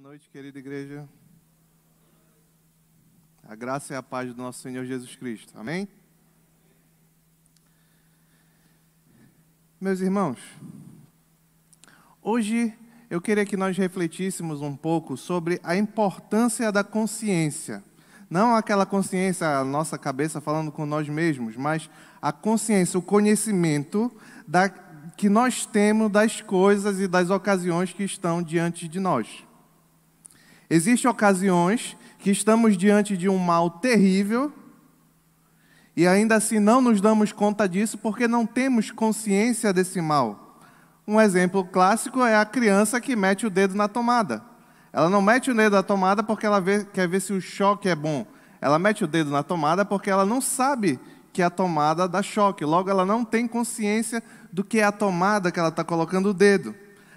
Boa noite, querida igreja. A graça e a paz do nosso Senhor Jesus Cristo. Amém? Meus irmãos, hoje eu queria que nós refletíssemos um pouco sobre a importância da consciência. Não aquela consciência, a nossa cabeça falando com nós mesmos, mas a consciência, o conhecimento que nós temos das coisas e das ocasiões que estão diante de nós. Existem ocasiões que estamos diante de um mal terrível e ainda assim não nos damos conta disso porque não temos consciência desse mal. Um exemplo clássico é a criança que mete o dedo na tomada. Ela não mete o dedo na tomada porque ela quer ver se o choque é bom. Ela mete o dedo na tomada porque ela não sabe que a tomada dá choque. Logo, ela não tem consciência do que é a tomada que ela está colocando o dedo.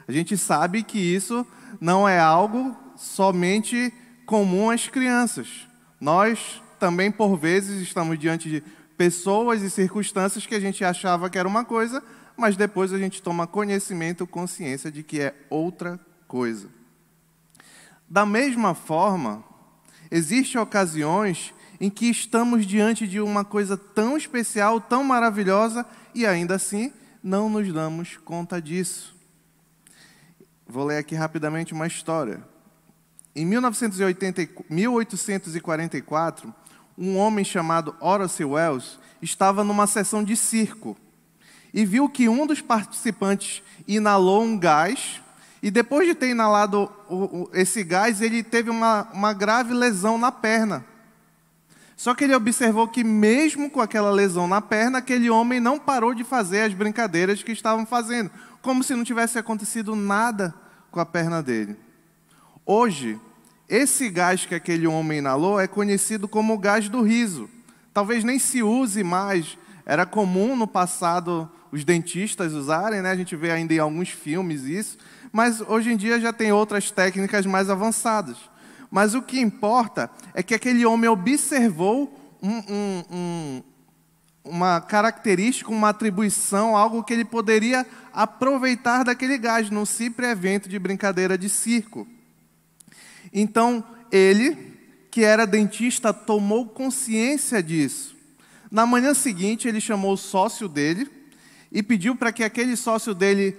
A gente sabe que isso não é algo somente comum às crianças. Nós também, por vezes, estamos diante de pessoas e circunstâncias que a gente achava que era uma coisa, mas depois a gente toma conhecimento, consciência de que é outra coisa. Da mesma forma, existem ocasiões em que estamos diante de uma coisa tão especial, tão maravilhosa, e ainda assim não nos damos conta disso. Vou ler aqui rapidamente uma história. Em 1844, um homem chamado Horace Wells estava numa sessão de circo e viu que um dos participantes inalou um gás e depois de ter inalado esse gás, ele teve uma grave lesão na perna. Só que ele observou que mesmo com aquela lesão na perna, aquele homem não parou de fazer as brincadeiras que estavam fazendo, como se não tivesse acontecido nada com a perna dele. Hoje, esse gás que aquele homem inalou é conhecido como o gás do riso. Talvez nem se use mais. Era comum no passado os dentistas usarem, né? A gente vê ainda em alguns filmes isso. Mas hoje em dia já tem outras técnicas mais avançadas. Mas o que importa é que aquele homem observou uma característica, uma atribuição, algo que ele poderia aproveitar daquele gás num simples evento de brincadeira de circo. Então, ele, que era dentista, tomou consciência disso. Na manhã seguinte, ele chamou o sócio dele e pediu para que aquele sócio dele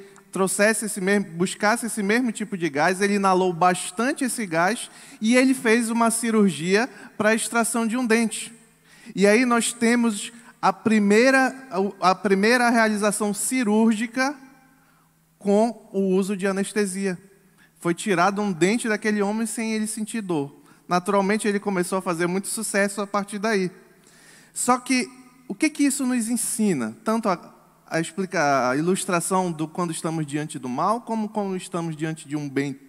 buscasse esse mesmo tipo de gás. Ele inalou bastante esse gás e ele fez uma cirurgia para a extração de um dente. E aí nós temos a primeira realização cirúrgica com o uso de anestesia. Foi tirado um dente daquele homem sem ele sentir dor. Naturalmente, ele começou a fazer muito sucesso a partir daí. Só que, o que isso nos ensina? Tanto explicar a ilustração do quando estamos diante do mal, como quando estamos diante de um bem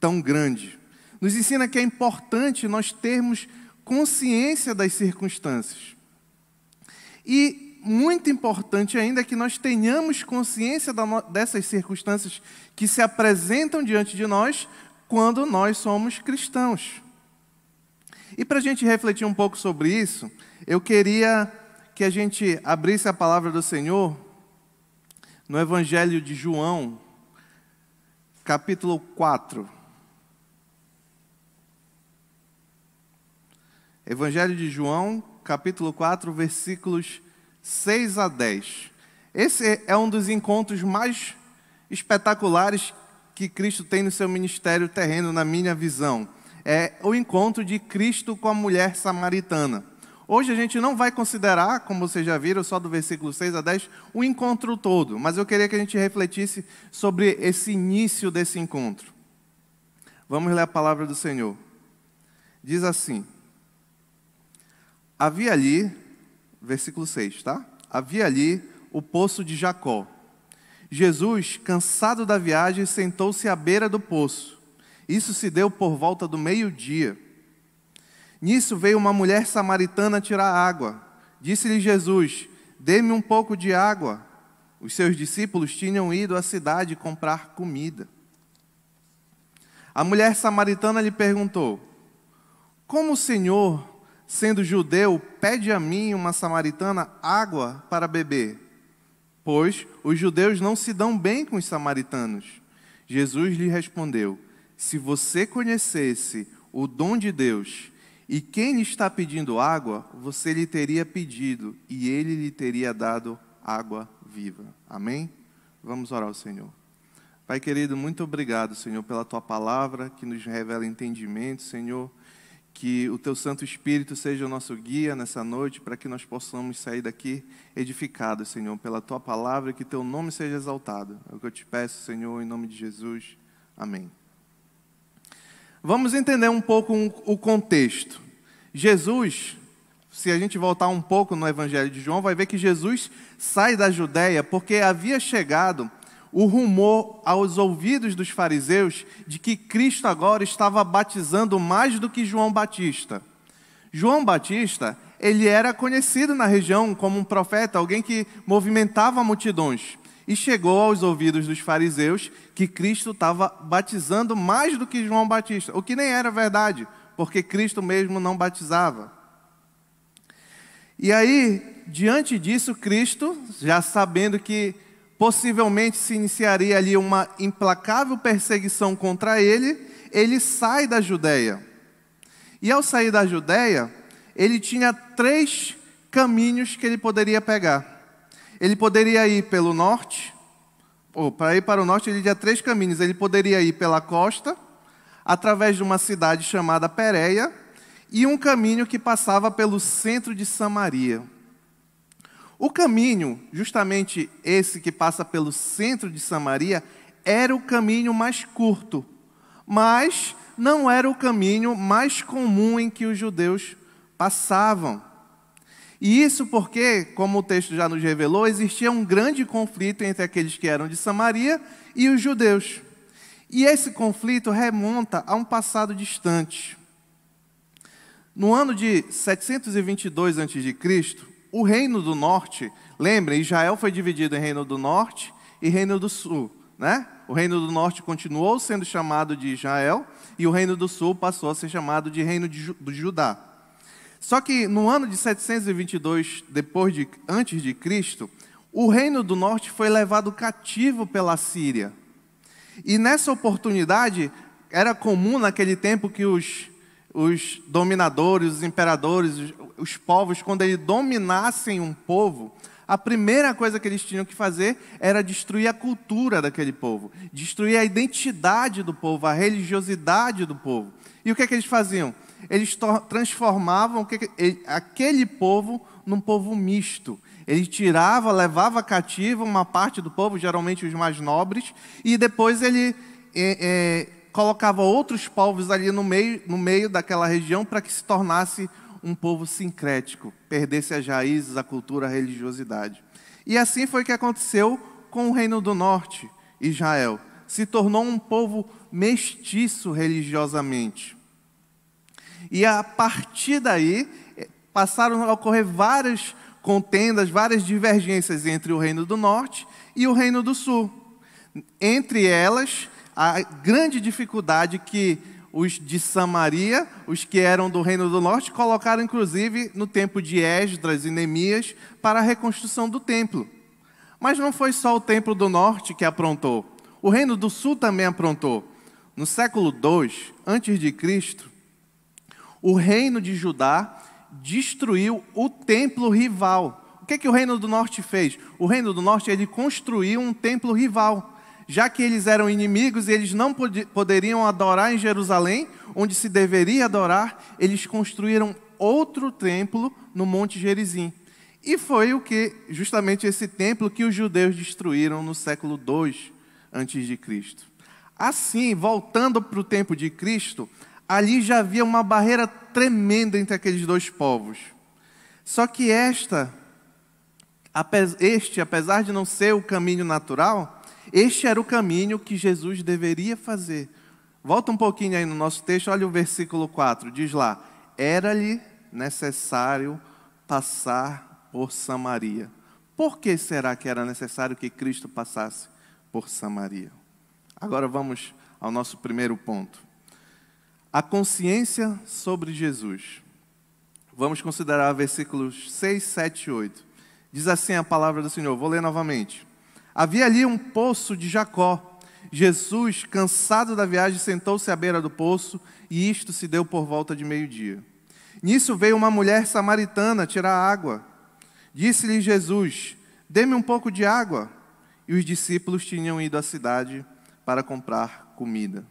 tão grande. Nos ensina que é importante nós termos consciência das circunstâncias. E muito importante ainda é que nós tenhamos consciência dessas circunstâncias que se apresentam diante de nós quando nós somos cristãos. E para a gente refletir um pouco sobre isso, eu queria que a gente abrisse a palavra do Senhor no Evangelho de João, capítulo 4. Evangelho de João, capítulo 4, versículos 6 a 10. Esse é um dos encontros mais espetaculares que Cristo tem no seu ministério terreno, na minha visão. É o encontro de Cristo com a mulher samaritana. Hoje a gente não vai considerar, como vocês já viram, só do versículo 6 a 10, o encontro todo. Mas eu queria que a gente refletisse sobre esse início desse encontro. Vamos ler a palavra do Senhor. Diz assim: havia ali, versículo 6, tá? Havia ali o poço de Jacó. Jesus, cansado da viagem, sentou-se à beira do poço. Isso se deu por volta do meio-dia. Nisso veio uma mulher samaritana tirar água. Disse-lhe Jesus: dê-me um pouco de água. Os seus discípulos tinham ido à cidade comprar comida. A mulher samaritana lhe perguntou: como o Senhor, sendo judeu, pede a mim, uma samaritana, água para beber? Pois os judeus não se dão bem com os samaritanos. Jesus lhe respondeu: se você conhecesse o dom de Deus e quem lhe está pedindo água, você lhe teria pedido e ele lhe teria dado água viva. Amém? Vamos orar ao Senhor. Pai querido, muito obrigado, Senhor, pela Tua palavra que nos revela entendimento, Senhor. Que o Teu Santo Espírito seja o nosso guia nessa noite, para que nós possamos sair daqui edificados, Senhor, pela Tua palavra, e que Teu nome seja exaltado. É o que eu te peço, Senhor, em nome de Jesus. Amém. Vamos entender um pouco o contexto. Jesus, se a gente voltar um pouco no Evangelho de João, vai ver que Jesus sai da Judéia porque havia chegado o rumor aos ouvidos dos fariseus de que Cristo agora estava batizando mais do que João Batista. João Batista, ele era conhecido na região como um profeta, alguém que movimentava multidões. E chegou aos ouvidos dos fariseus que Cristo estava batizando mais do que João Batista, o que nem era verdade, porque Cristo mesmo não batizava. E aí, diante disso, Cristo, já sabendo que possivelmente se iniciaria ali uma implacável perseguição contra ele, ele sai da Judéia. E ao sair da Judéia, ele tinha 3 caminhos que ele poderia pegar. Ele poderia ir pelo norte, ou para ir para o norte ele tinha 3 caminhos. Ele poderia ir pela costa, através de uma cidade chamada Pérea, e um caminho que passava pelo centro de Samaria. O caminho, justamente esse que passa pelo centro de Samaria, era o caminho mais curto, mas não era o caminho mais comum em que os judeus passavam. E isso porque, como o texto já nos revelou, existia um grande conflito entre aqueles que eram de Samaria e os judeus. E esse conflito remonta a um passado distante. No ano de 722 a.C., o Reino do Norte, lembrem, Israel foi dividido em Reino do Norte e Reino do Sul, né? O Reino do Norte continuou sendo chamado de Israel e o Reino do Sul passou a ser chamado de Reino do Judá. Só que no ano de 722 antes de Cristo, o Reino do Norte foi levado cativo pela Síria. E nessa oportunidade, era comum naquele tempo que os dominadores, os imperadores, os povos, quando eles dominassem um povo, a primeira coisa que eles tinham que fazer era destruir a cultura daquele povo, destruir a identidade do povo, a religiosidade do povo. E o que é que eles faziam? Eles transformavam aquele povo num povo misto. Ele levava cativo uma parte do povo, geralmente os mais nobres, e depois ele colocava outros povos ali no meio daquela região para que se tornasse um povo sincrético, perdesse as raízes, a cultura, a religiosidade. E assim foi que aconteceu com o Reino do Norte, Israel. Se tornou um povo mestiço religiosamente. E a partir daí, passaram a ocorrer várias contendas, várias divergências entre o Reino do Norte e o Reino do Sul. Entre elas, a grande dificuldade que os de Samaria, os que eram do Reino do Norte, colocaram inclusive no tempo de Esdras e Neemias para a reconstrução do templo. Mas não foi só o templo do Norte que aprontou. O Reino do Sul também aprontou. No século II a.C., o Reino de Judá destruiu o templo rival. O que o Reino do Norte fez? O Reino do Norte ele construiu um templo rival. Já que eles eram inimigos e eles não poderiam adorar em Jerusalém, onde se deveria adorar, eles construíram outro templo no Monte Gerizim. E foi justamente esse templo que os judeus destruíram no século II a.C. Assim, voltando para o tempo de Cristo, ali já havia uma barreira tremenda entre aqueles dois povos. Só que apesar de não ser o caminho natural, este era o caminho que Jesus deveria fazer. Volta um pouquinho aí no nosso texto, olha o versículo 4, diz lá: era-lhe necessário passar por Samaria. Por que será que era necessário que Cristo passasse por Samaria? Agora vamos ao nosso primeiro ponto. A consciência sobre Jesus. Vamos considerar versículos 6, 7 e 8. Diz assim a palavra do Senhor, vou ler novamente. Havia ali um poço de Jacó, Jesus, cansado da viagem, sentou-se à beira do poço, e isto se deu por volta de meio-dia. Nisso veio uma mulher samaritana tirar água. Disse-lhe Jesus: dê-me um pouco de água. E os discípulos tinham ido à cidade para comprar comida.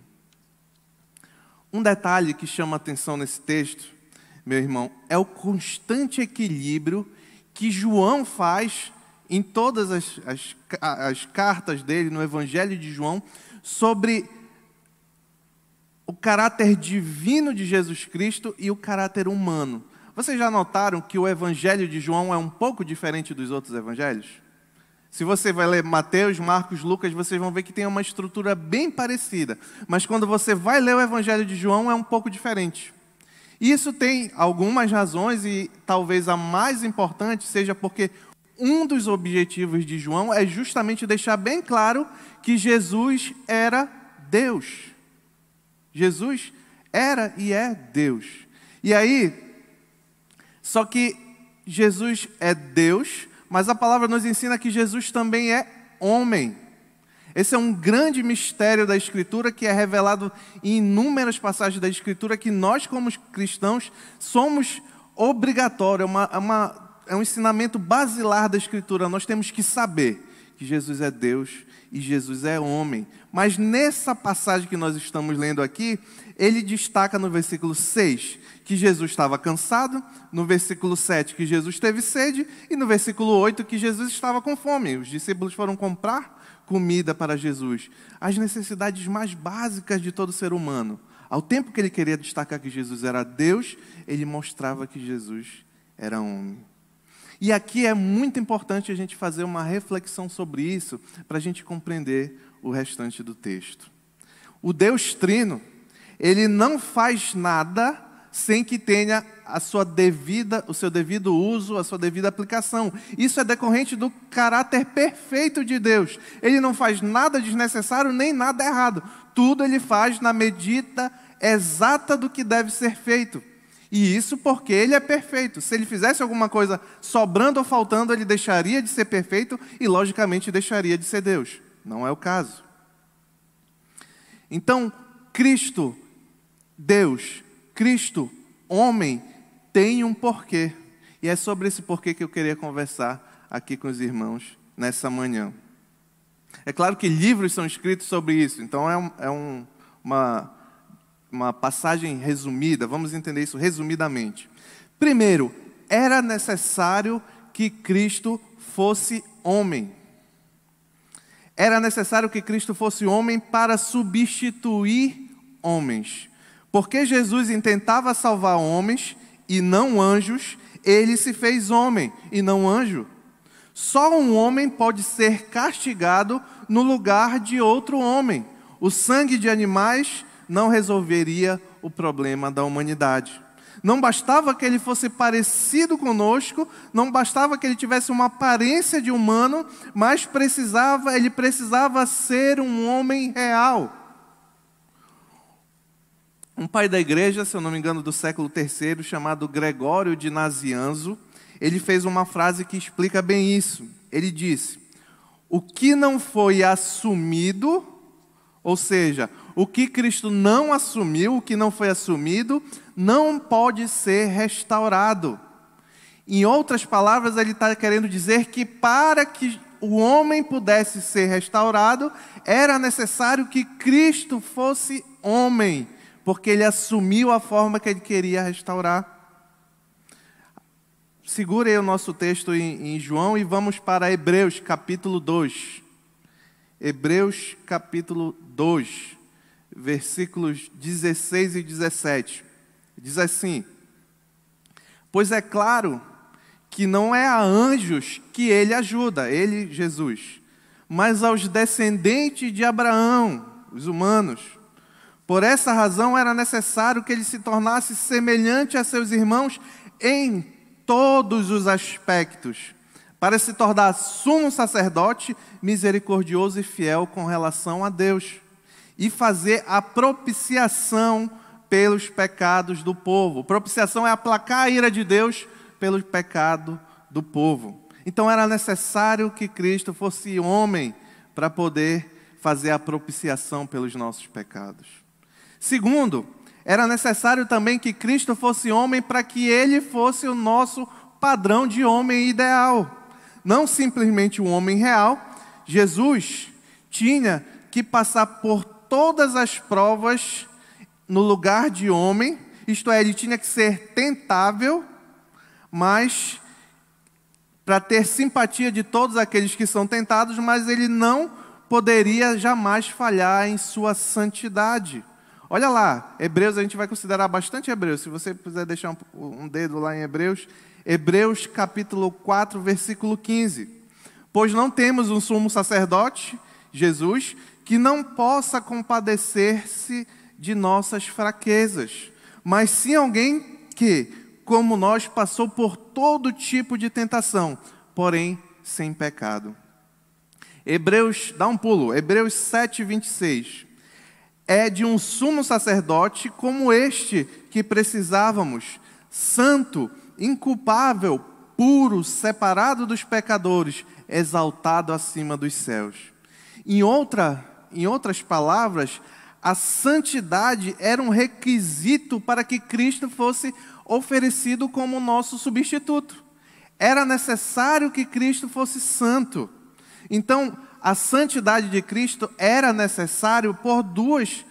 Um detalhe que chama a atenção nesse texto, meu irmão, é o constante equilíbrio que João faz em todas as cartas dele, no Evangelho de João, sobre o caráter divino de Jesus Cristo e o caráter humano. Vocês já notaram que o Evangelho de João é um pouco diferente dos outros evangelhos? Se você vai ler Mateus, Marcos, Lucas, vocês vão ver que tem uma estrutura bem parecida. Mas quando você vai ler o Evangelho de João, é um pouco diferente. E isso tem algumas razões, e talvez a mais importante seja porque um dos objetivos de João é justamente deixar bem claro que Jesus era Deus. Jesus era e é Deus. E aí, só que Jesus é Deus, mas a palavra nos ensina que Jesus também é homem. Esse é um grande mistério da Escritura que é revelado em inúmeras passagens da Escritura que nós, como cristãos, somos obrigatórios. É um ensinamento basilar da Escritura. Nós temos que saber que Jesus é Deus e Jesus é homem. Mas nessa passagem que nós estamos lendo aqui, ele destaca no versículo 6 que Jesus estava cansado, no versículo 7 que Jesus teve sede e no versículo 8 que Jesus estava com fome. Os discípulos foram comprar comida para Jesus. As necessidades mais básicas de todo ser humano. Ao tempo que ele queria destacar que Jesus era Deus, ele mostrava que Jesus era homem. E aqui é muito importante a gente fazer uma reflexão sobre isso, para a gente compreender o restante do texto. O Deus Trino, ele não faz nada sem que tenha o seu devido uso, a sua devida aplicação. Isso é decorrente do caráter perfeito de Deus. Ele não faz nada desnecessário nem nada errado. Tudo ele faz na medida exata do que deve ser feito. E isso porque ele é perfeito. Se ele fizesse alguma coisa sobrando ou faltando, ele deixaria de ser perfeito e, logicamente, deixaria de ser Deus. Não é o caso. Então, Cristo, Deus, Cristo, homem, tem um porquê. E é sobre esse porquê que eu queria conversar aqui com os irmãos nessa manhã. É claro que livros são escritos sobre isso, então uma passagem resumida, vamos entender isso resumidamente. Primeiro, era necessário que Cristo fosse homem. Era necessário que Cristo fosse homem para substituir homens. Porque Jesus intentava salvar homens e não anjos, ele se fez homem e não anjo. Só um homem pode ser castigado no lugar de outro homem. O sangue de animais não resolveria o problema da humanidade. Não bastava que ele fosse parecido conosco, não bastava que ele tivesse uma aparência de humano, mas ele precisava ser um homem real. Um pai da igreja, se eu não me engano, do século III, chamado Gregório de Nazianzo, ele fez uma frase que explica bem isso. Ele disse: o que não foi assumido, ou seja, o que Cristo não assumiu, o que não foi assumido, não pode ser restaurado. Em outras palavras, ele está querendo dizer que para que o homem pudesse ser restaurado, era necessário que Cristo fosse homem, porque ele assumiu a forma que ele queria restaurar. Segure aí o nosso texto em João e vamos para Hebreus capítulo 2. Hebreus capítulo 2, versículos 16 e 17. Diz assim: pois é claro que não é a anjos que ele ajuda, ele, Jesus, mas aos descendentes de Abraão, os humanos. Por essa razão era necessário que ele se tornasse semelhante a seus irmãos em todos os aspectos, para se tornar sumo sacerdote, misericordioso e fiel com relação a Deus, e fazer a propiciação pelos pecados do povo. Propiciação é aplacar a ira de Deus pelo pecado do povo. Então era necessário que Cristo fosse homem para poder fazer a propiciação pelos nossos pecados. Segundo, era necessário também que Cristo fosse homem para que Ele fosse o nosso padrão de homem ideal. Não simplesmente um homem real. Jesus tinha que passar por todas as provas no lugar de homem, isto é, ele tinha que ser tentável, mas para ter simpatia de todos aqueles que são tentados, mas ele não poderia jamais falhar em sua santidade. Olha lá, Hebreus, a gente vai considerar bastante Hebreus. Se você quiser deixar um dedo lá em Hebreus, Hebreus capítulo 4, versículo 15. Pois não temos um sumo sacerdote, Jesus, que não possa compadecer-se de nossas fraquezas, mas sim alguém que, como nós, passou por todo tipo de tentação, porém sem pecado. Hebreus, dá um pulo, Hebreus 7, 26. É de um sumo sacerdote como este que precisávamos, santo, inculpável, puro, separado dos pecadores, exaltado acima dos céus. Em outras palavras, a santidade era um requisito para que Cristo fosse oferecido como nosso substituto. Era necessário que Cristo fosse santo. Então, a santidade de Cristo era necessário por duas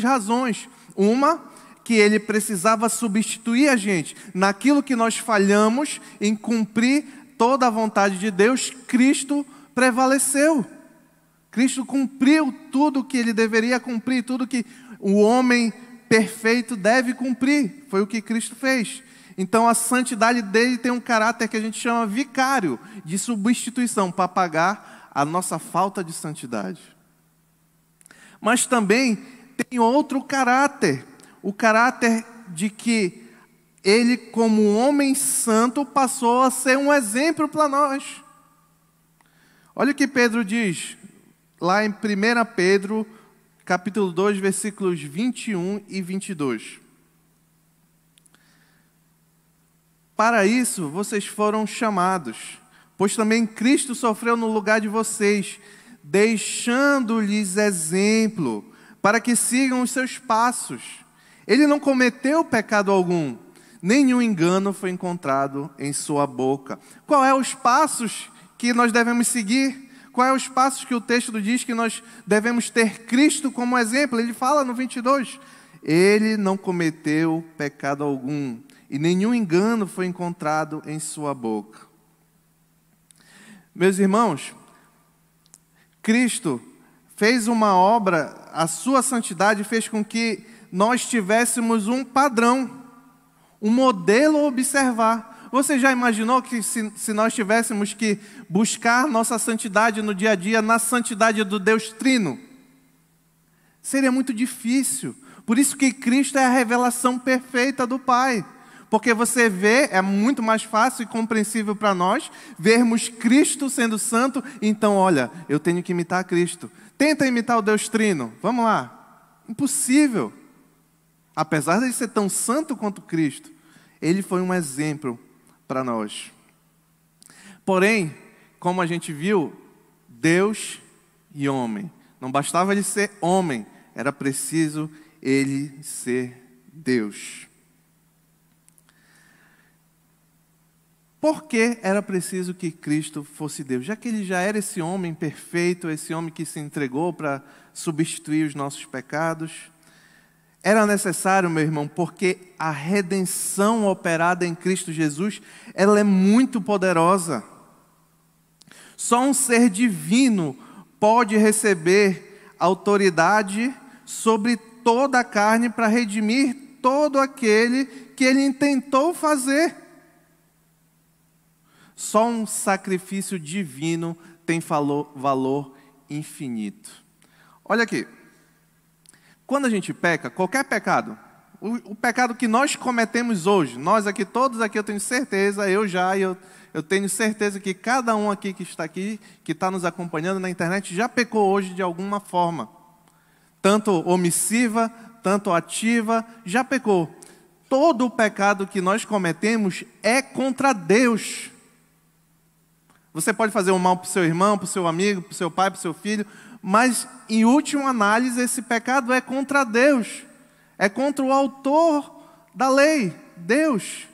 razões. Uma, que ele precisava substituir a gente naquilo que nós falhamos em cumprir toda a vontade de Deus. Cristo prevaleceu. Cristo cumpriu tudo o que ele deveria cumprir, tudo que o homem perfeito deve cumprir. Foi o que Cristo fez. Então a santidade dele tem um caráter que a gente chama vicário, de substituição, para pagar a nossa falta de santidade. Mas também tem outro caráter, o caráter de que ele, como um homem santo, passou a ser um exemplo para nós. Olha o que Pedro diz, lá em 1 Pedro, capítulo 2, versículos 21 e 22. Para isso vocês foram chamados, pois também Cristo sofreu no lugar de vocês, deixando-lhes exemplo, para que sigam os seus passos. Ele não cometeu pecado algum, nenhum engano foi encontrado em sua boca. Qual é os passos que nós devemos seguir? Qual é os passos que o texto diz que nós devemos ter Cristo como exemplo? Ele fala no 22, ele não cometeu pecado algum, e nenhum engano foi encontrado em sua boca. Meus irmãos, Cristo fez uma obra, a sua santidade fez com que nós tivéssemos um padrão, um modelo a observar. Você já imaginou que se nós tivéssemos que buscar nossa santidade no dia a dia, na santidade do Deus Trino? Seria muito difícil. Por isso que Cristo é a revelação perfeita do Pai. Porque você vê, é muito mais fácil e compreensível para nós vermos Cristo sendo santo. Então, olha, eu tenho que imitar Cristo. Tenta imitar o Deus Trino. Vamos lá. Impossível. Apesar de ele ser tão santo quanto Cristo, ele foi um exemplo para nós. Porém, como a gente viu, Deus e homem. Não bastava ele ser homem, era preciso ele ser Deus. Por que era preciso que Cristo fosse Deus? Já que ele já era esse homem perfeito, esse homem que se entregou para substituir os nossos pecados, era necessário, meu irmão, porque a redenção operada em Cristo Jesus, ela é muito poderosa. Só um ser divino pode receber autoridade sobre toda a carne para redimir todo aquele que ele intentou fazer. Só um sacrifício divino tem valor infinito. Olha aqui. Quando a gente peca, qualquer pecado, o pecado que nós cometemos hoje, nós aqui, todos aqui, eu tenho certeza, eu tenho certeza que cada um aqui, que está nos acompanhando na internet, já pecou hoje de alguma forma. Tanto omissiva, tanto ativa, já pecou. Todo o pecado que nós cometemos é contra Deus. Você pode fazer o mal para o seu irmão, para o seu amigo, para o seu pai, para o seu filho, mas, em última análise, esse pecado é contra Deus. É contra o autor da lei, Deus.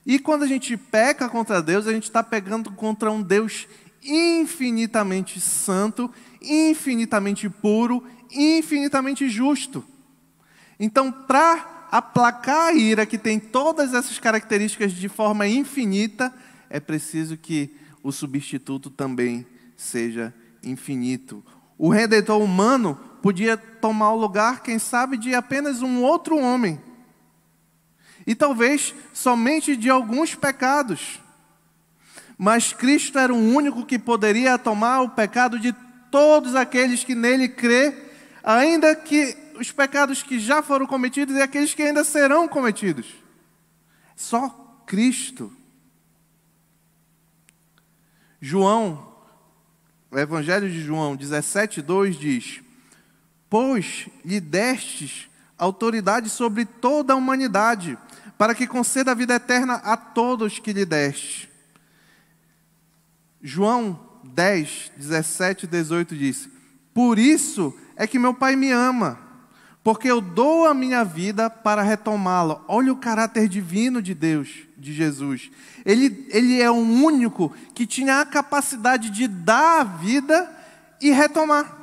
E quando a gente peca contra Deus, a gente está pecando contra um Deus infinitamente santo, infinitamente puro, infinitamente justo. Então, para aplacar a ira que tem todas essas características de forma infinita, é preciso que o substituto também seja infinito. O Redentor humano podia tomar o lugar, quem sabe, de apenas um outro homem. E talvez somente de alguns pecados. Mas Cristo era o único que poderia tomar o pecado de todos aqueles que nele crê, ainda que os pecados que já foram cometidos e aqueles que ainda serão cometidos. Só Cristo. João, o Evangelho de João 17:2 diz: pois lhe destes autoridade sobre toda a humanidade, para que conceda a vida eterna a todos que lhe deste. João 10, 17 e 18 diz: por isso é que meu Pai me ama, porque eu dou a minha vida para retomá-la. Olha o caráter divino de Deus, de Jesus. Ele é o único que tinha a capacidade de dar a vida e retomar.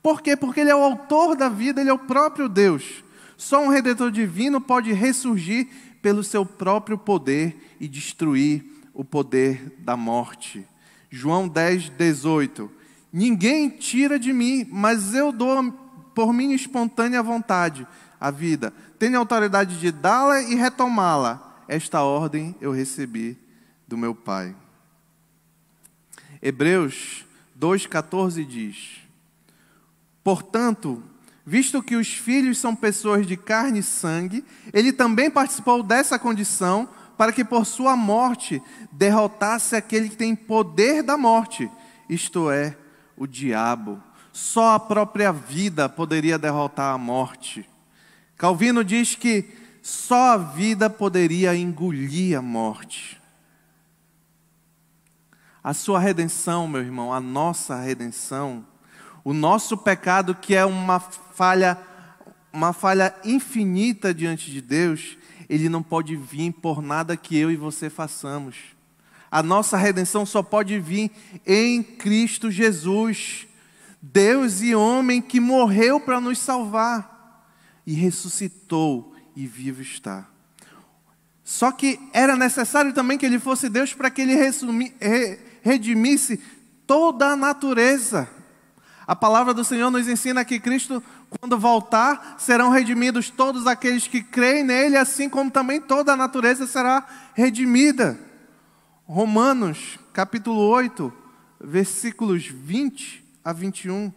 Por quê? Porque Ele é o autor da vida, Ele é o próprio Deus. Só um Redentor divino pode ressurgir pelo seu próprio poder e destruir o poder da morte. João 10, 18. Ninguém tira de mim, mas eu dou por minha espontânea vontade a vida. Tenho autoridade de dá-la e retomá-la. Esta ordem eu recebi do meu Pai. Hebreus 2,14 diz: portanto, visto que os filhos são pessoas de carne e sangue, ele também participou dessa condição, para que por sua morte derrotasse aquele que tem poder da morte, isto é, o diabo. Só a própria vida poderia derrotar a morte. Calvino diz que só a vida poderia engolir a morte. A sua redenção, meu irmão, a nossa redenção, o nosso pecado, que é uma falha infinita diante de Deus, ele não pode vir por nada que eu e você façamos. A nossa redenção só pode vir em Cristo Jesus, Deus e homem que morreu para nos salvar e ressuscitou e vivo está. Só que era necessário também que ele fosse Deus para que ele redimisse toda a natureza. A palavra do Senhor nos ensina que Cristo, quando voltar, serão redimidos todos aqueles que creem nele, assim como também toda a natureza será redimida. Romanos, capítulo 8, versículos 20 a 21.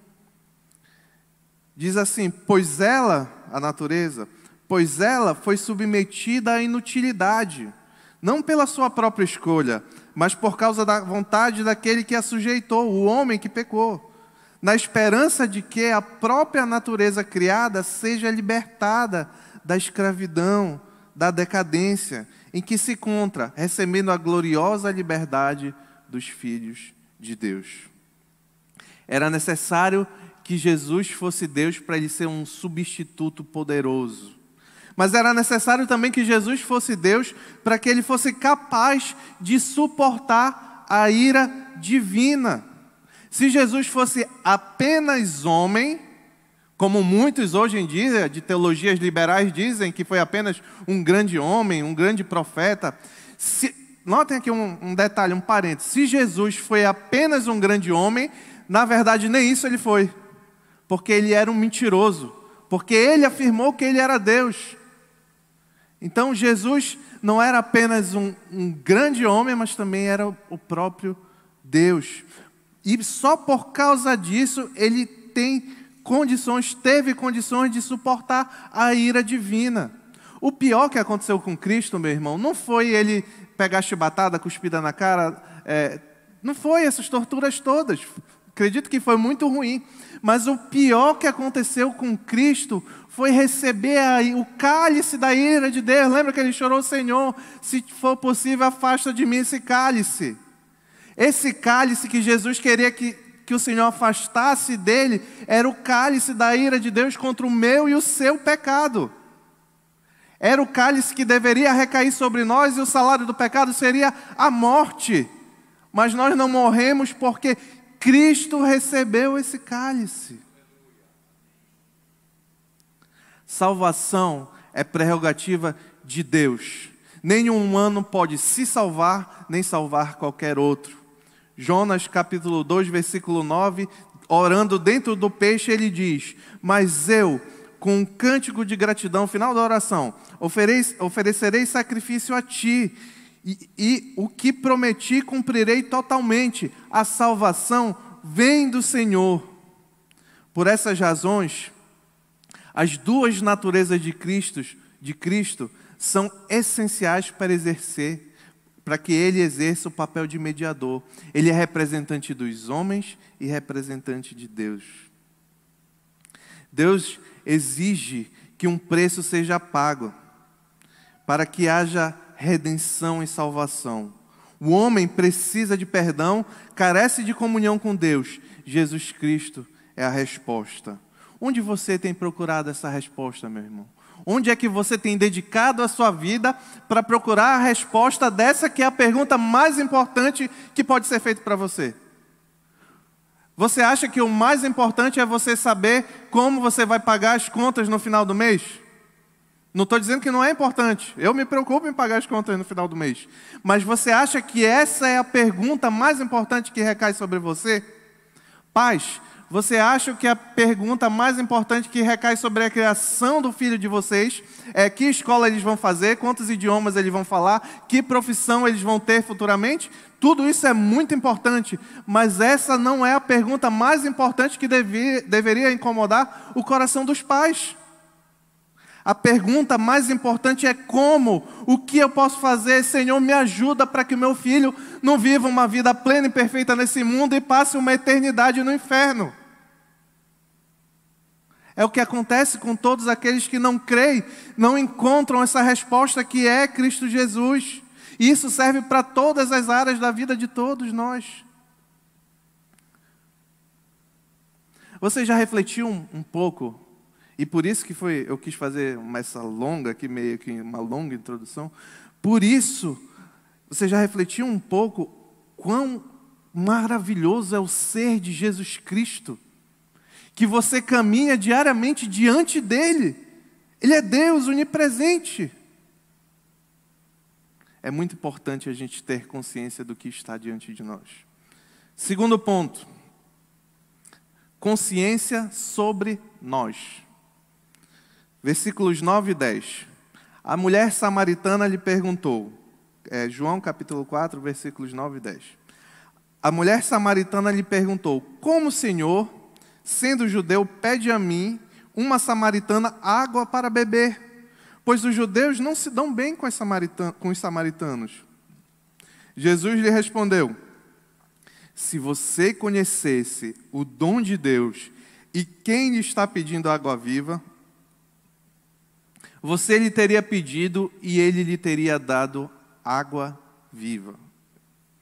Diz assim: pois ela, a natureza, pois ela foi submetida à inutilidade, não pela sua própria escolha, mas por causa da vontade daquele que a sujeitou, o homem que pecou, na esperança de que a própria natureza criada seja libertada da escravidão, da decadência, em que se encontra, recebendo a gloriosa liberdade dos filhos de Deus. Era necessário que Jesus fosse Deus para ele ser um substituto poderoso. Mas era necessário também que Jesus fosse Deus para que ele fosse capaz de suportar a ira divina. Se Jesus fosse apenas homem, como muitos hoje em dia de teologias liberais dizem que foi apenas um grande homem, um grande profeta. Notem aqui um detalhe, um parênteses. Se Jesus foi apenas um grande homem, na verdade nem isso ele foi. Porque ele era um mentiroso. Porque ele afirmou que ele era Deus. Então Jesus não era apenas um grande homem, mas também era o próprio Deus. E só por causa disso ele teve condições de suportar a ira divina. O pior que aconteceu com Cristo, meu irmão, não foi ele pegar chibatada, cuspida na cara, não foi essas torturas todas. Acredito que foi muito ruim. Mas o pior que aconteceu com Cristo foi receber o cálice da ira de Deus. Lembra que ele chorou: Senhor, se for possível, afasta de mim esse cálice. Esse cálice que Jesus queria que o Senhor afastasse dele, era o cálice da ira de Deus contra o meu e o seu pecado. Era o cálice que deveria recair sobre nós, e o salário do pecado seria a morte. Mas nós não morremos porque Cristo recebeu esse cálice. Salvação é prerrogativa de Deus. Nenhum humano pode se salvar, nem salvar qualquer outro. Jonas capítulo 2, versículo 9, orando dentro do peixe, ele diz: mas eu, com um cântico de gratidão, final da oração, oferecerei sacrifício a ti, e o que prometi cumprirei totalmente. A salvação vem do Senhor. Por essas razões, as duas naturezas de Cristo são essenciais para que Ele exerça o papel de mediador. Ele é representante dos homens e representante de Deus. Deus exige que um preço seja pago para que haja redenção e salvação. O homem precisa de perdão, carece de comunhão com Deus. Jesus Cristo é a resposta. Onde você tem procurado essa resposta, meu irmão? Onde é que você tem dedicado a sua vida para procurar a resposta dessa que é a pergunta mais importante que pode ser feita para você? Você acha que o mais importante é você saber como você vai pagar as contas no final do mês? Não estou dizendo que não é importante. Eu me preocupo em pagar as contas no final do mês. Mas você acha que essa é a pergunta mais importante que recai sobre você? Pais, você acha que a pergunta mais importante que recai sobre a criação do filho de vocês é que escola eles vão fazer, quantos idiomas eles vão falar, que profissão eles vão ter futuramente? Tudo isso é muito importante, mas essa não é a pergunta mais importante que deveria incomodar o coração dos pais. A pergunta mais importante é como, o que eu posso fazer? Senhor, me ajuda para que o meu filho não viva uma vida plena e perfeita nesse mundo e passe uma eternidade no inferno. É o que acontece com todos aqueles que não creem, não encontram essa resposta que é Cristo Jesus. E isso serve para todas as áreas da vida de todos nós. Você já refletiu um pouco, e por isso que eu quis fazer essa longa, aqui meio que uma longa introdução, por isso, você já refletiu um pouco quão maravilhoso é o ser de Jesus Cristo? Que você caminha diariamente diante dele. Ele é Deus onipresente. É muito importante a gente ter consciência do que está diante de nós. Segundo ponto, consciência sobre nós. Versículos 9 e 10. A mulher samaritana lhe perguntou, João capítulo 4, versículos 9 e 10. A mulher samaritana lhe perguntou: como o Senhor, sendo judeu, pede a mim, uma samaritana, água para beber? Pois os judeus não se dão bem com os samaritanos. Jesus lhe respondeu: se você conhecesse o dom de Deus e quem lhe está pedindo água viva, você lhe teria pedido e ele lhe teria dado água viva.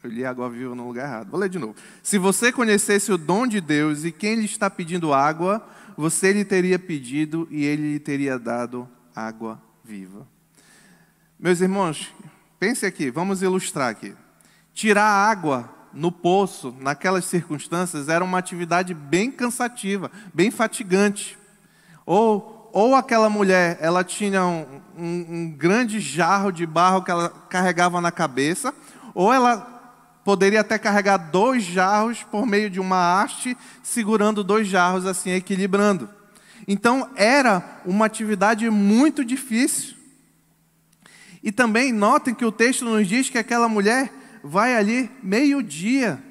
Eu li água viva no lugar errado. Vou ler de novo. Se você conhecesse o dom de Deus e quem lhe está pedindo água, você lhe teria pedido e ele lhe teria dado água viva. Meus irmãos, pense aqui, vamos ilustrar aqui. Tirar água no poço, naquelas circunstâncias, era uma atividade bem cansativa, bem fatigante. Ou aquela mulher, ela tinha um grande jarro de barro que ela carregava na cabeça, ou ela poderia até carregar 2 jarros por meio de uma haste, segurando 2 jarros assim, equilibrando. Então, era uma atividade muito difícil. E também notem que o texto nos diz que aquela mulher vai ali meio-dia.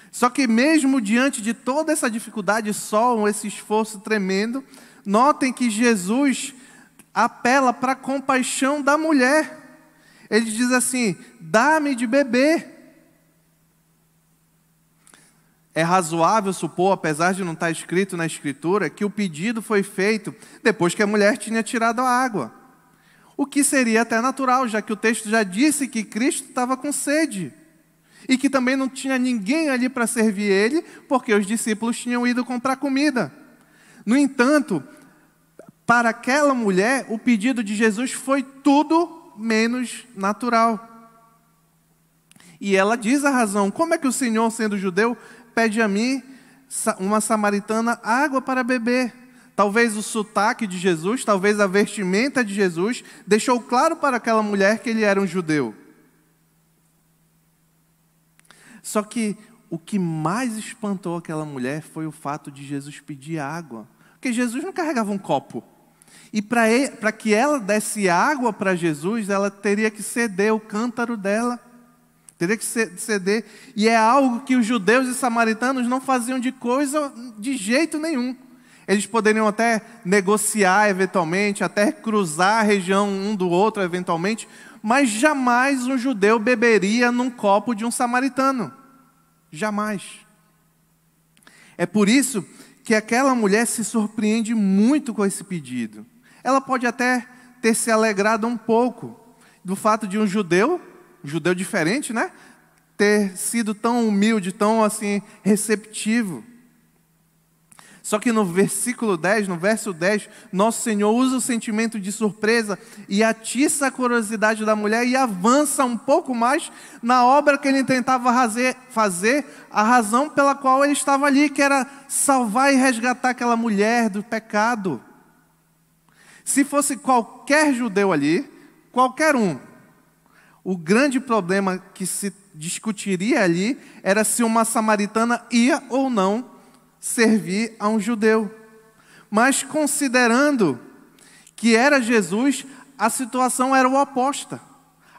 Só que mesmo diante de toda essa dificuldade, sol, esse esforço tremendo, notem que Jesus apela para a compaixão da mulher. Ele diz assim: dá-me de beber. É razoável supor, apesar de não estar escrito na Escritura, que o pedido foi feito depois que a mulher tinha tirado a água. O que seria até natural, já que o texto já disse que Cristo estava com sede. E que também não tinha ninguém ali para servir ele, porque os discípulos tinham ido comprar comida. No entanto, para aquela mulher, o pedido de Jesus foi tudo menos natural. E ela diz a razão: como é que o Senhor, sendo judeu, pede a mim, uma samaritana, água para beber? Talvez o sotaque de Jesus, talvez a vestimenta de Jesus, deixou claro para aquela mulher que ele era um judeu. Só que o que mais espantou aquela mulher foi o fato de Jesus pedir água. Porque Jesus não carregava um copo. E para que ela desse água para Jesus, ela teria que ceder o cântaro dela. Teria que ceder. E é algo que os judeus e samaritanos não faziam de jeito nenhum. Eles poderiam até negociar eventualmente, até cruzar a região um do outro eventualmente, mas jamais um judeu beberia num copo de um samaritano. Jamais. É por isso que aquela mulher se surpreende muito com esse pedido. Ela pode até ter se alegrado um pouco do fato de um judeu diferente, né? Ter sido tão humilde, tão assim, receptivo. Só que no versículo 10, no verso 10, Nosso Senhor usa o sentimento de surpresa e atiça a curiosidade da mulher e avança um pouco mais na obra que ele tentava fazer, a razão pela qual ele estava ali, que era salvar e resgatar aquela mulher do pecado. Se fosse qualquer judeu ali, qualquer um, o grande problema que se discutiria ali era se uma samaritana ia ou não servir a um judeu. Mas considerando que era Jesus, a situação era o oposta.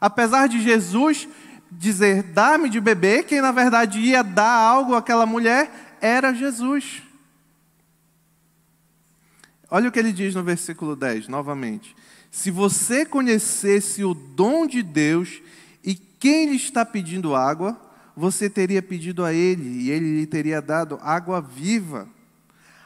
Apesar de Jesus dizer, dá-me de beber, quem na verdade ia dar algo àquela mulher era Jesus. Olha o que ele diz no versículo 10, novamente. Se você conhecesse o dom de Deus e quem lhe está pedindo água, você teria pedido a ele, e ele lhe teria dado água viva.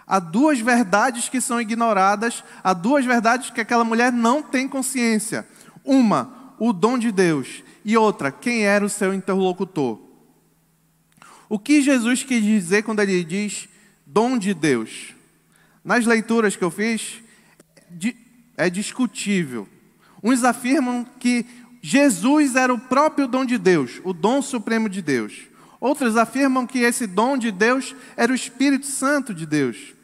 Há duas verdades que são ignoradas, há duas verdades que aquela mulher não tem consciência. Uma, o dom de Deus, e outra, quem era o seu interlocutor. O que Jesus quis dizer quando ele diz dom de Deus? Nas leituras que eu fiz, é discutível. Uns afirmam que Jesus era o próprio dom de Deus, o dom supremo de Deus. Outros afirmam que esse dom de Deus era o Espírito Santo de Deus.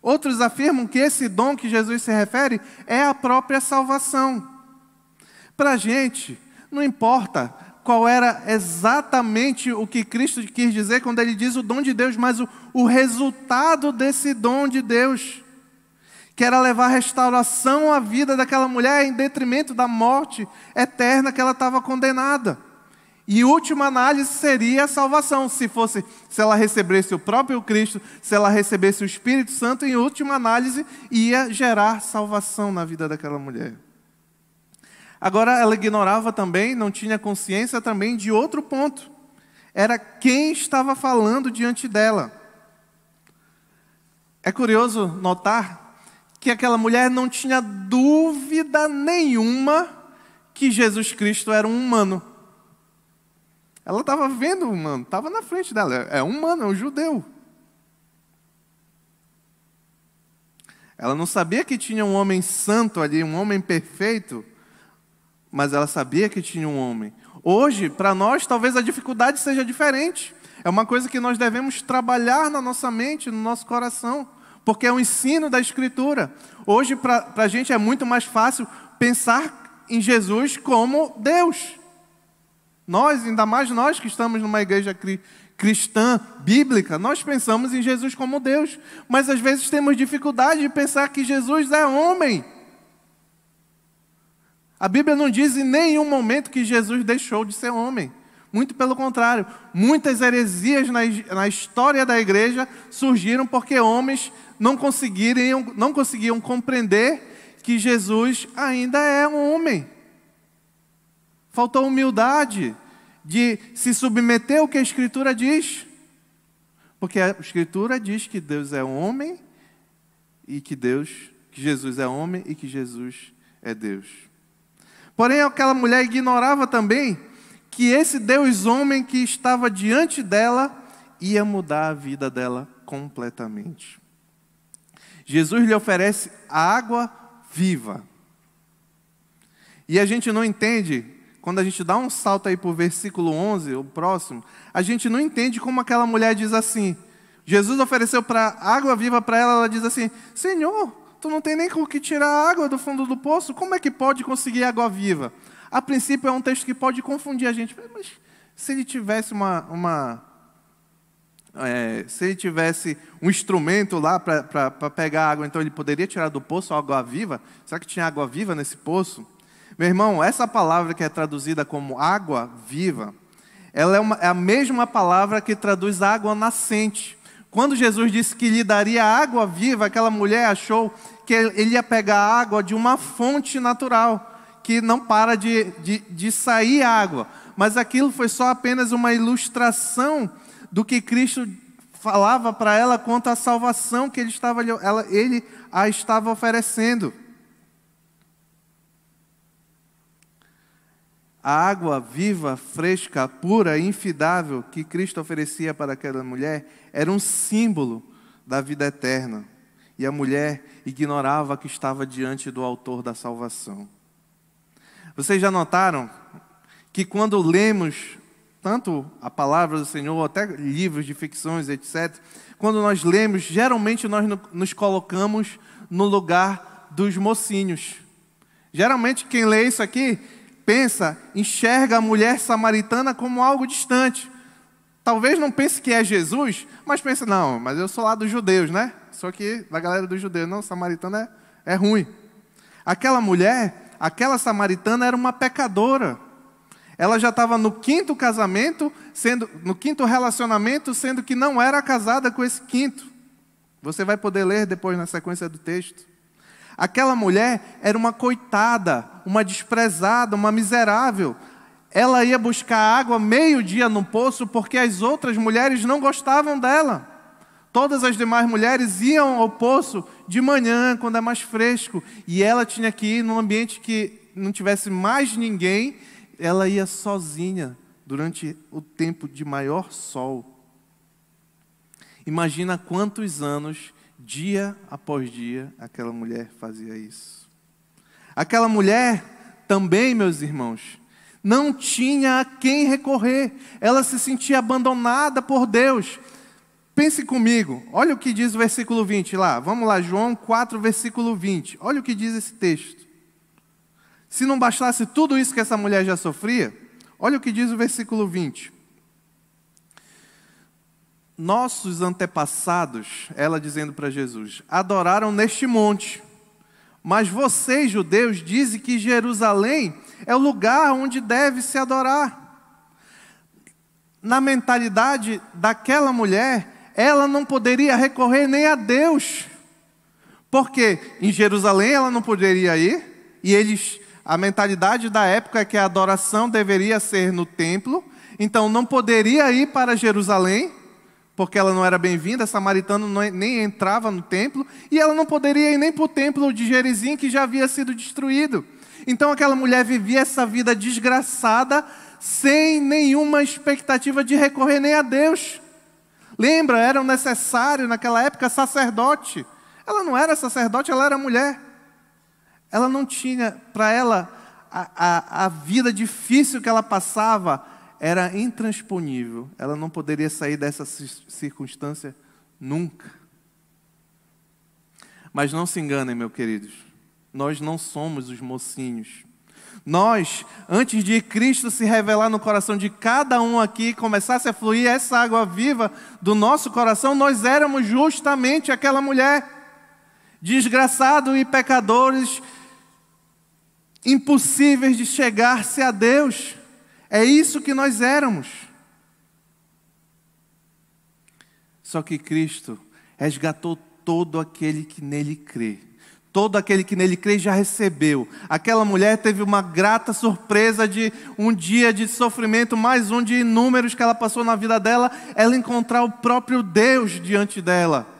Outros afirmam que esse dom que Jesus se refere é a própria salvação. Para a gente, não importa qual era exatamente o que Cristo quis dizer quando ele diz o dom de Deus, mas o resultado desse dom de Deus, que era levar restauração à vida daquela mulher em detrimento da morte eterna que ela estava condenada. E última análise seria a salvação, se ela recebesse o próprio Cristo, se ela recebesse o Espírito Santo, em última análise ia gerar salvação na vida daquela mulher. Agora ela ignorava também, não tinha consciência também de outro ponto. Era quem estava falando diante dela. É curioso notar que aquela mulher não tinha dúvida nenhuma que Jesus Cristo era um humano. Ela estava vendo o humano, estava na frente dela. É humano, é um judeu. Ela não sabia que tinha um homem santo ali, um homem perfeito, mas ela sabia que tinha um homem. Hoje, para nós, talvez a dificuldade seja diferente. É uma coisa que nós devemos trabalhar na nossa mente, no nosso coração, porque é o ensino da Escritura. Hoje, para a gente, é muito mais fácil pensar em Jesus como Deus. Nós, ainda mais nós que estamos numa igreja cristã, bíblica, nós pensamos em Jesus como Deus. Mas às vezes temos dificuldade de pensar que Jesus é homem. A Bíblia não diz em nenhum momento que Jesus deixou de ser homem. Muito pelo contrário, muitas heresias na história da igreja surgiram porque homens não conseguiam compreender que Jesus ainda é um homem. Faltou humildade de se submeter ao que a Escritura diz. Porque a Escritura diz que Deus é homem e que Jesus é homem e que Jesus é Deus. Porém, aquela mulher ignorava também que esse Deus homem que estava diante dela ia mudar a vida dela completamente. Jesus lhe oferece a água viva. E a gente não entende, quando a gente dá um salto aí para o versículo 11, o próximo, a gente não entende como aquela mulher diz assim. Jesus ofereceu água viva para ela, ela diz assim: Senhor, tu não tem nem com o que tirar a água do fundo do poço, como é que pode conseguir água viva? A princípio é um texto que pode confundir a gente, mas se ele tivesse se ele tivesse um instrumento lá para pegar água, então ele poderia tirar do poço água viva? Será que tinha água viva nesse poço? Meu irmão, essa palavra que é traduzida como água viva, ela é a mesma palavra que traduz água nascente. Quando Jesus disse que lhe daria água viva, aquela mulher achou que ele ia pegar água de uma fonte natural, que não para de sair água. Mas aquilo foi só apenas uma ilustração do que Cristo falava para ela quanto à salvação que ele a estava oferecendo. A água viva, fresca, pura e infidável que Cristo oferecia para aquela mulher era um símbolo da vida eterna. E a mulher ignorava que estava diante do autor da salvação. Vocês já notaram que quando lemos tanto a palavra do Senhor, até livros de ficções, etc., quando nós lemos, geralmente nós nos colocamos no lugar dos mocinhos. Geralmente quem lê isso aqui enxerga a mulher samaritana como algo distante. Talvez não pense que é Jesus, mas pensa, não, mas eu sou lá dos judeus, né? Sou aqui da galera dos judeus. Não, samaritana é ruim. Aquela mulher, aquela samaritana era uma pecadora. Ela já estava no quinto casamento, no quinto relacionamento, sendo que não era casada com esse quinto. Você vai poder ler depois na sequência do texto. Aquela mulher era uma coitada, uma desprezada, uma miserável. Ela ia buscar água meio-dia no poço porque as outras mulheres não gostavam dela. Todas as demais mulheres iam ao poço de manhã, quando é mais fresco. E ela tinha que ir num ambiente que não tivesse mais ninguém. Ela ia sozinha durante o tempo de maior sol. Imagina quantos anos, dia após dia, aquela mulher fazia isso. Aquela mulher também, meus irmãos, não tinha a quem recorrer. Ela se sentia abandonada por Deus. Pense comigo, olha o que diz o versículo 20 lá. Vamos lá, João 4, versículo 20. Olha o que diz esse texto. Se não bastasse tudo isso que essa mulher já sofria, olha o que diz o versículo 20. Nossos antepassados, ela dizendo para Jesus, adoraram neste monte. Mas vocês, judeus, dizem que Jerusalém é o lugar onde deve se adorar. Na mentalidade daquela mulher, ela não poderia recorrer nem a Deus. Porque em Jerusalém ela não poderia ir, e a mentalidade da época é que a adoração deveria ser no templo, então não poderia ir para Jerusalém, porque ela não era bem-vinda, samaritano nem entrava no templo, e ela não poderia ir nem para o templo de Gerizim, que já havia sido destruído. Então aquela mulher vivia essa vida desgraçada, sem nenhuma expectativa de recorrer nem a Deus. Lembra, era necessário naquela época sacerdote. Ela não era sacerdote, ela era mulher. Ela não tinha, para ela, a vida difícil que ela passava era intransponível. Ela não poderia sair dessa circunstância nunca. Mas não se enganem, meus queridos. Nós não somos os mocinhos. Nós, antes de Cristo se revelar no coração de cada um aqui, começasse a fluir essa água viva do nosso coração, nós éramos justamente aquela mulher. Desgraçados e pecadores, impossíveis de chegar-se a Deus. É isso que nós éramos. Só que Cristo resgatou todo aquele que nele crê. Todo aquele que nele crê já recebeu. Aquela mulher teve uma grata surpresa de um dia de sofrimento, mais um de inúmeros que ela passou na vida dela, ela encontrar o próprio Deus diante dela.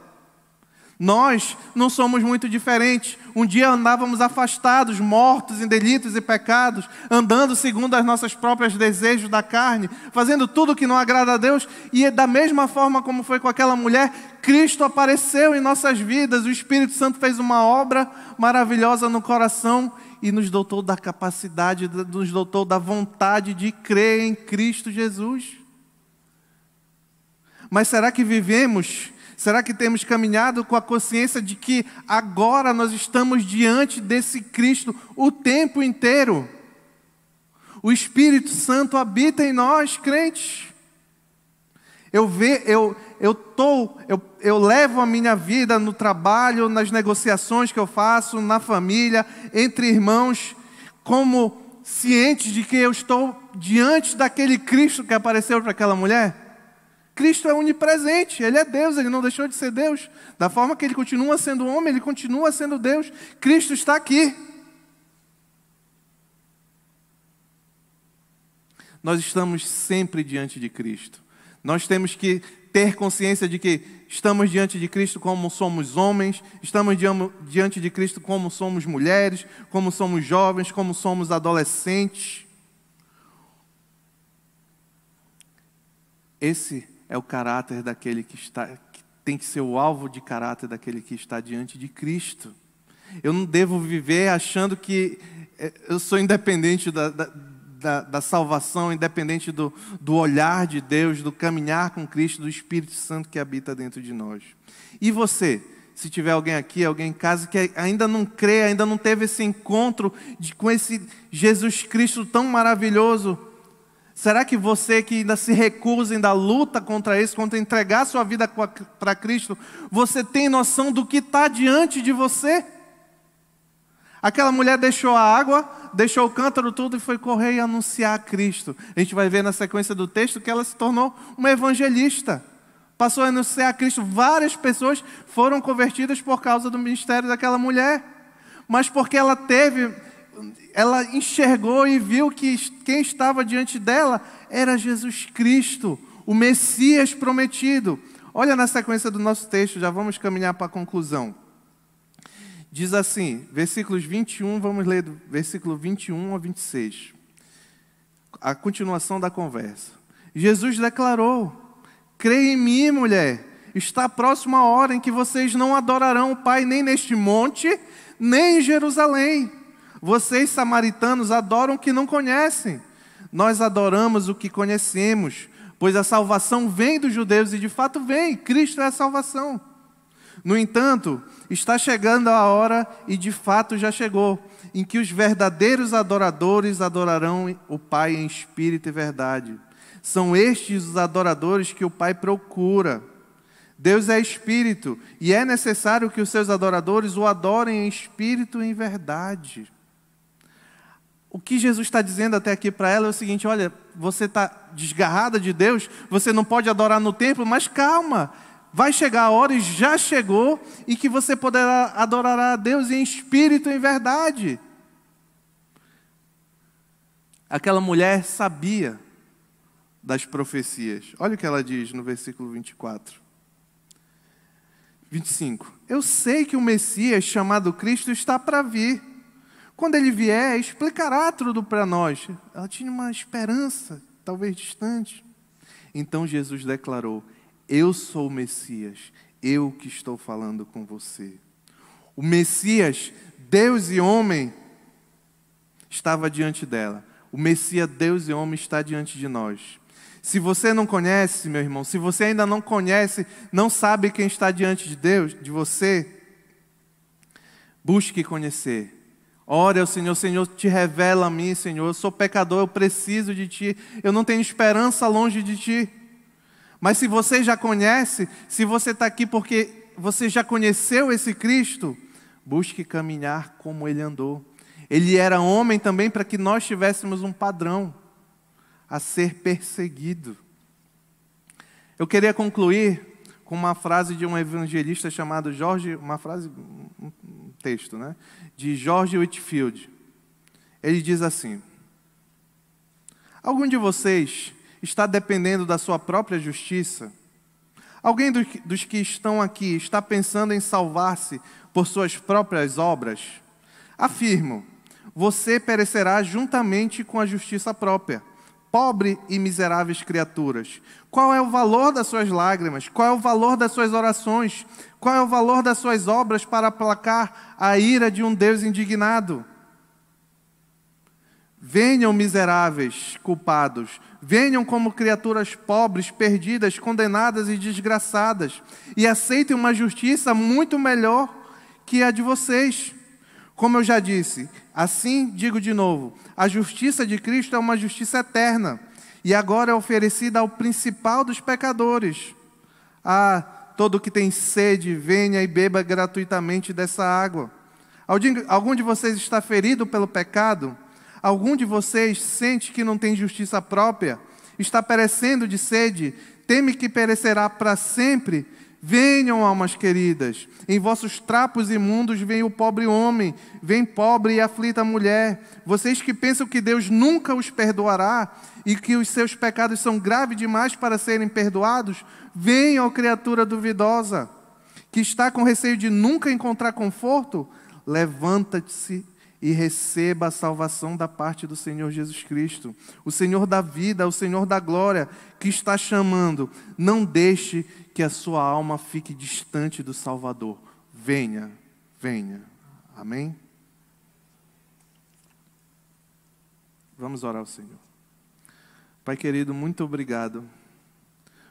Nós não somos muito diferentes. Um dia andávamos afastados, mortos em delitos e pecados, andando segundo os nossos próprios desejos da carne, fazendo tudo que não agrada a Deus. E da mesma forma como foi com aquela mulher, Cristo apareceu em nossas vidas. O Espírito Santo fez uma obra maravilhosa no coração e nos dotou da capacidade, nos dotou da vontade de crer em Cristo Jesus. Mas será que vivemos? Será que temos caminhado com a consciência de que agora nós estamos diante desse Cristo o tempo inteiro? O Espírito Santo habita em nós, crentes. Eu levo a minha vida no trabalho, nas negociações que eu faço, na família, entre irmãos, como ciente de que eu estou diante daquele Cristo que apareceu para aquela mulher. Cristo é onipresente, Ele é Deus, Ele não deixou de ser Deus. Da forma que Ele continua sendo homem, Ele continua sendo Deus. Cristo está aqui. Nós estamos sempre diante de Cristo. Nós temos que ter consciência de que estamos diante de Cristo como somos homens, estamos diante de Cristo como somos mulheres, como somos jovens, como somos adolescentes. Esse é o caráter daquele que tem que ser o alvo de caráter daquele que está diante de Cristo. Eu não devo viver achando que eu sou independente da salvação, independente do olhar de Deus, do caminhar com Cristo, do Espírito Santo que habita dentro de nós. E você, se tiver alguém aqui, alguém em casa que ainda não crê, ainda não teve esse encontro com esse Jesus Cristo tão maravilhoso, será que você que ainda se recusa, ainda luta contra isso, contra entregar sua vida para Cristo, você tem noção do que está diante de você? Aquela mulher deixou a água, deixou o cântaro tudo e foi correr e anunciar a Cristo. A gente vai ver na sequência do texto que ela se tornou uma evangelista. Passou a anunciar a Cristo. Várias pessoas foram convertidas por causa do ministério daquela mulher. Mas porque ela enxergou e viu que quem estava diante dela era Jesus Cristo, o Messias prometido. Olha na sequência do nosso texto, já vamos caminhar para a conclusão. Diz assim, versículos 21, vamos ler do versículo 21 ao 26. A continuação da conversa. Jesus declarou: creia em mim, mulher, está próxima a hora em que vocês não adorarão o Pai nem neste monte, nem em Jerusalém. Vocês, samaritanos, adoram o que não conhecem. Nós adoramos o que conhecemos, pois a salvação vem dos judeus, e de fato vem, Cristo é a salvação. No entanto, está chegando a hora, e de fato já chegou, em que os verdadeiros adoradores adorarão o Pai em espírito e verdade. São estes os adoradores que o Pai procura. Deus é espírito, e é necessário que os seus adoradores o adorem em espírito e em verdade. O que Jesus está dizendo até aqui para ela é o seguinte: olha, você está desgarrada de Deus, você não pode adorar no templo, mas calma, vai chegar a hora, e já chegou, e que você poderá adorar a Deus em espírito e em verdade. Aquela mulher sabia das profecias. Olha o que ela diz no versículo 24. 25. Eu sei que o Messias, chamado Cristo, está para vir. Quando ele vier, explicará tudo para nós. Ela tinha uma esperança, talvez distante. Então Jesus declarou: eu sou o Messias, eu que estou falando com você. O Messias, Deus e homem, estava diante dela. O Messias, Deus e homem, está diante de nós. Se você não conhece, meu irmão, se você ainda não conhece, não sabe quem está diante de Deus, de você, busque conhecer. Ore ao Senhor: Senhor, te revela a mim, Senhor, eu sou pecador, eu preciso de Ti, eu não tenho esperança longe de Ti. Mas se você já conhece, se você está aqui porque você já conheceu esse Cristo, busque caminhar como Ele andou. Ele era homem também para que nós tivéssemos um padrão a ser perseguido. Eu queria concluir com uma frase de um evangelista chamado um texto, né? De George Whitefield. Ele diz assim: algum de vocês está dependendo da sua própria justiça? Alguém dos que estão aqui está pensando em salvar-se por suas próprias obras? Afirmo, você perecerá juntamente com a justiça própria. Pobre e miseráveis criaturas, qual é o valor das suas lágrimas? Qual é o valor das suas orações? Qual é o valor das suas obras para aplacar a ira de um Deus indignado? Venham, miseráveis, culpados, venham como criaturas pobres, perdidas, condenadas e desgraçadas, e aceitem uma justiça muito melhor que a de vocês. Como eu já disse, assim digo de novo, a justiça de Cristo é uma justiça eterna, e agora é oferecida ao principal dos pecadores. Ah, todo que tem sede, venha e beba gratuitamente dessa água. Algum de vocês está ferido pelo pecado? Algum de vocês sente que não tem justiça própria? Está perecendo de sede? Teme que perecerá para sempre? Venham, almas queridas, em vossos trapos imundos vem o pobre homem, vem pobre e aflita mulher. Vocês que pensam que Deus nunca os perdoará e que os seus pecados são graves demais para serem perdoados, venham, criatura duvidosa, que está com receio de nunca encontrar conforto, levanta-se e receba a salvação da parte do Senhor Jesus Cristo, o Senhor da vida, o Senhor da glória, que está chamando. Não deixe que a sua alma fique distante do Salvador. Venha, venha. Amém? Vamos orar ao Senhor. Pai querido, muito obrigado.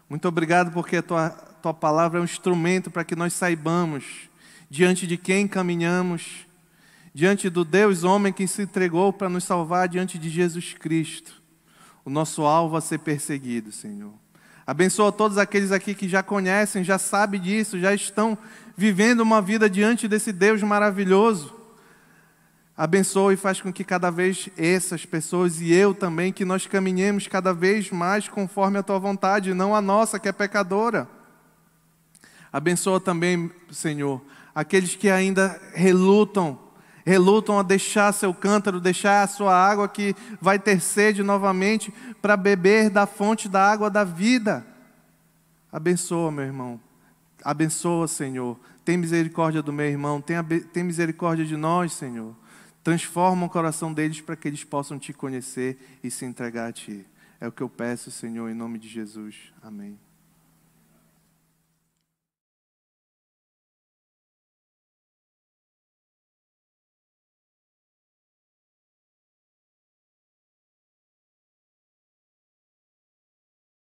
Muito obrigado porque a tua palavra é um instrumento para que nós saibamos diante de quem caminhamos, diante do Deus homem que se entregou para nos salvar, diante de Jesus Cristo, o nosso alvo a ser perseguido, Senhor. Abençoa todos aqueles aqui que já conhecem, já sabem disso, já estão vivendo uma vida diante desse Deus maravilhoso. Abençoa e faz com que cada vez essas pessoas e eu também, que nós caminhemos cada vez mais conforme a tua vontade, não a nossa, que é pecadora. Abençoa também, Senhor, aqueles que ainda relutam a deixar seu cântaro, deixar a sua água que vai ter sede novamente para beber da fonte da água da vida. Abençoa, meu irmão. Abençoa, Senhor. Tem misericórdia do meu irmão. Tem misericórdia de nós, Senhor. Transforma o coração deles para que eles possam te conhecer e se entregar a ti. É o que eu peço, Senhor, em nome de Jesus. Amém.